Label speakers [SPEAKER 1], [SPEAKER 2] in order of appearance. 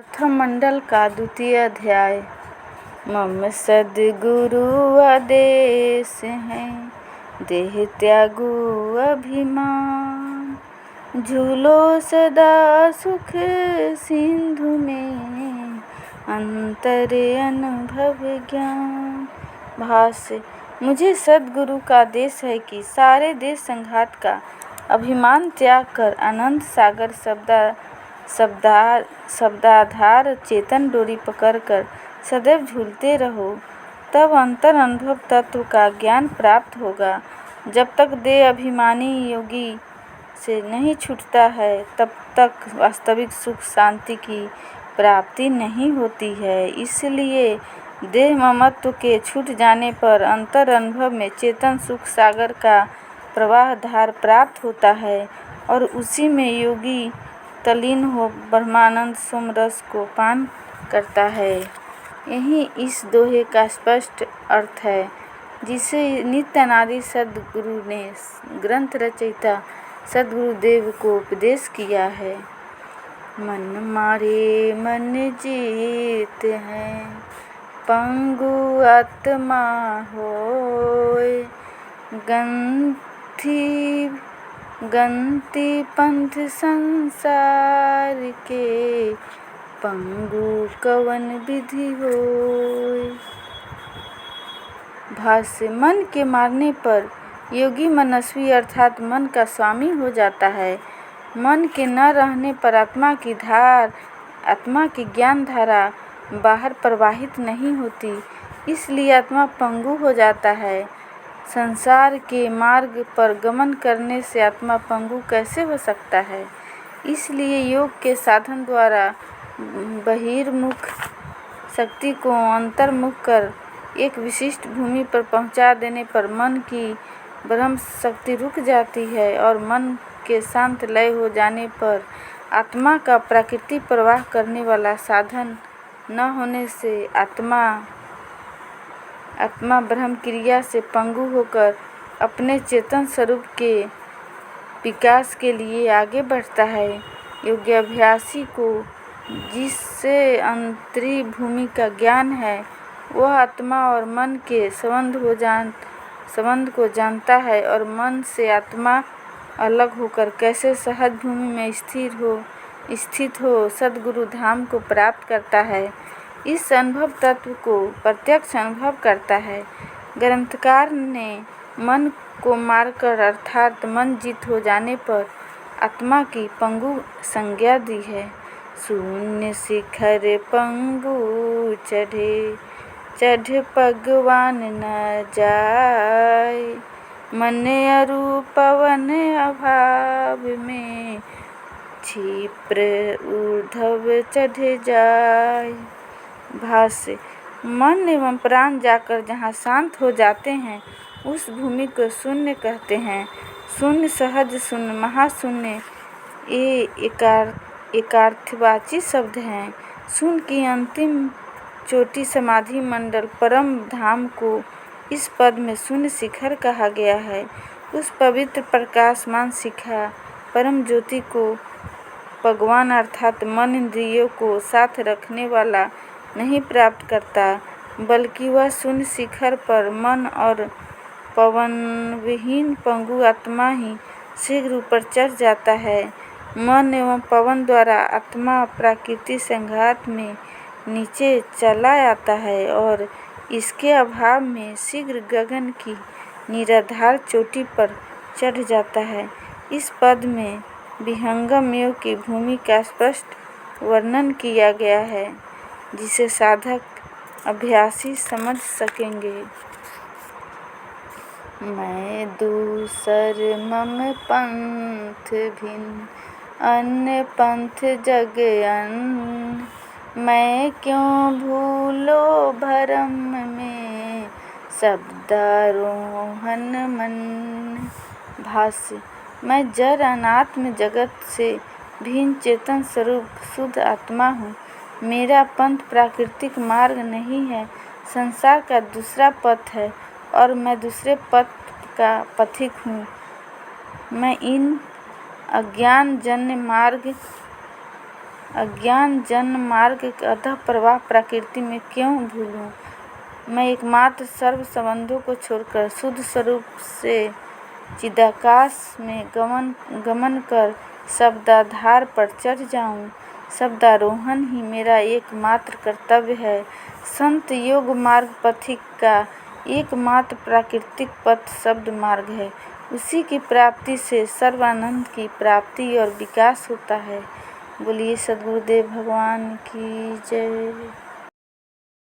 [SPEAKER 1] मंडल का द्वितीय अध्याय। मम सद्गुरु आदेश है, देह त्यागो अभिमान। झूलो सदा सुख सिंधु में, अंतर अनुभव ज्ञान। भाष्य। मुझे सद्गुरु का आदेश है कि सारे देश संघात का अभिमान त्याग कर अनंत सागर शब्दाधार चेतन डोरी पकड़कर सदैव झूलते रहो, तब अंतर अनुभव तत्व का ज्ञान प्राप्त होगा। जब तक देह अभिमानी योगी से नहीं छूटता है, तब तक वास्तविक सुख शांति की प्राप्ति नहीं होती है। इसलिए देह ममत्व के छूट जाने पर अंतर अनुभव में चेतन सुख सागर का प्रवाह धार प्राप्त होता है और उसी में योगी तल्लीन हो ब्रह्मानंद सोमरस को पान करता है। यही इस दोहे का स्पष्ट अर्थ है, जिसे नित्य अनादि सद्गुरु ने ग्रंथ रचयिता सद्गुरुदेव को उपदेश किया है। मन मारे मन जीत है, पंगु आत्मा होय। गंति पंथ संसार के, पंगु कवन विधि होय। भाष्य। मन के मारने पर योगी मनस्वी अर्थात मन का स्वामी हो जाता है। मन के न रहने पर आत्मा की ज्ञान धारा बाहर प्रवाहित नहीं होती, इसलिए आत्मा पंगु हो जाता है। संसार के मार्ग पर गमन करने से आत्मा पंगु कैसे हो सकता है? इसलिए योग के साधन द्वारा बहिर्मुख शक्ति को अंतर्मुख कर एक विशिष्ट भूमि पर पहुंचा देने पर मन की ब्रह्म शक्ति रुक जाती है और मन के शांत लय हो जाने पर आत्मा का प्रकृति प्रवाह करने वाला साधन न होने से आत्मा ब्रह्म क्रिया से पंगु होकर अपने चेतन स्वरूप के विकास के लिए आगे बढ़ता है। योगाभ्यासी को जिससे अंतरी भूमि का ज्ञान है, वह आत्मा और मन के संबंध को जानता है और मन से आत्मा अलग होकर कैसे सहज भूमि में स्थित हो सद्गुरु धाम को प्राप्त करता है। इस अनुभव तत्व को प्रत्यक्ष अनुभव करता है। ग्रंथकार ने मन को मारकर अर्थात मन जीत हो जाने पर आत्मा की पंगु संज्ञा दी है। शून्य शिखर पंगु चढ़ भगवान न जाय। मन अरु पवन अभाव में, क्षिप्र ऊर्ध्व चढ़ जाय। भाष्य। मन एवं प्राण जाकर जहाँ शांत हो जाते हैं, उस भूमि को शून्य कहते हैं। शून्य, सहज शून्य, महाशून्य ये एकार्थवाची शब्द हैं। शून्य की अंतिम चोटी समाधि मंडल परम धाम को इस पद में शून्य शिखर कहा गया है। उस पवित्र प्रकाशमान शिखा परम ज्योति को भगवान अर्थात मन इंद्रियों को साथ रखने वाला नहीं प्राप्त करता, बल्कि वह शून्य शिखर पर मन और पवनविहीन पंगु आत्मा ही शीघ्र ऊपर चढ़ जाता है। मन एवं पवन द्वारा आत्मा प्राकृतिक संघात में नीचे चला आता है और इसके अभाव में शीघ्र गगन की निराधार चोटी पर चढ़ जाता है। इस पद में विहंगम योग की भूमि का स्पष्ट वर्णन किया गया है, जिसे साधक अभ्यासी समझ सकेंगे। मैं दूसर मम पंथ भिन्न, अन्य पंथ जग अन्न। मैं क्यों भूलो भरम में, शब्दारोहण मन। भाष्य। मैं जड़ अनात्म जगत से भिन्न चेतन स्वरूप शुद्ध आत्मा हूँ। मेरा पंथ प्राकृतिक मार्ग नहीं है, संसार का दूसरा पथ है और मैं दूसरे पथ का पथिक हूँ। मैं इन अज्ञान जन्य मार्ग अज्ञान जन्म मार्ग अतः प्रवाह प्रकृति में क्यों भूलूं। मैं एकमात्र सर्व संबंधों को छोड़कर शुद्ध स्वरूप से चिदाकाश में गमन कर शब्दाधार पर चढ़ जाऊं। शब्दारोहण ही मेरा एकमात्र कर्तव्य है। संत योग मार्ग पथिक का एकमात्र प्राकृतिक पथ शब्द मार्ग है। उसी की प्राप्ति से सर्वानंद की प्राप्ति और विकास होता है। बोलिए सद्गुरुदेव भगवान की जय।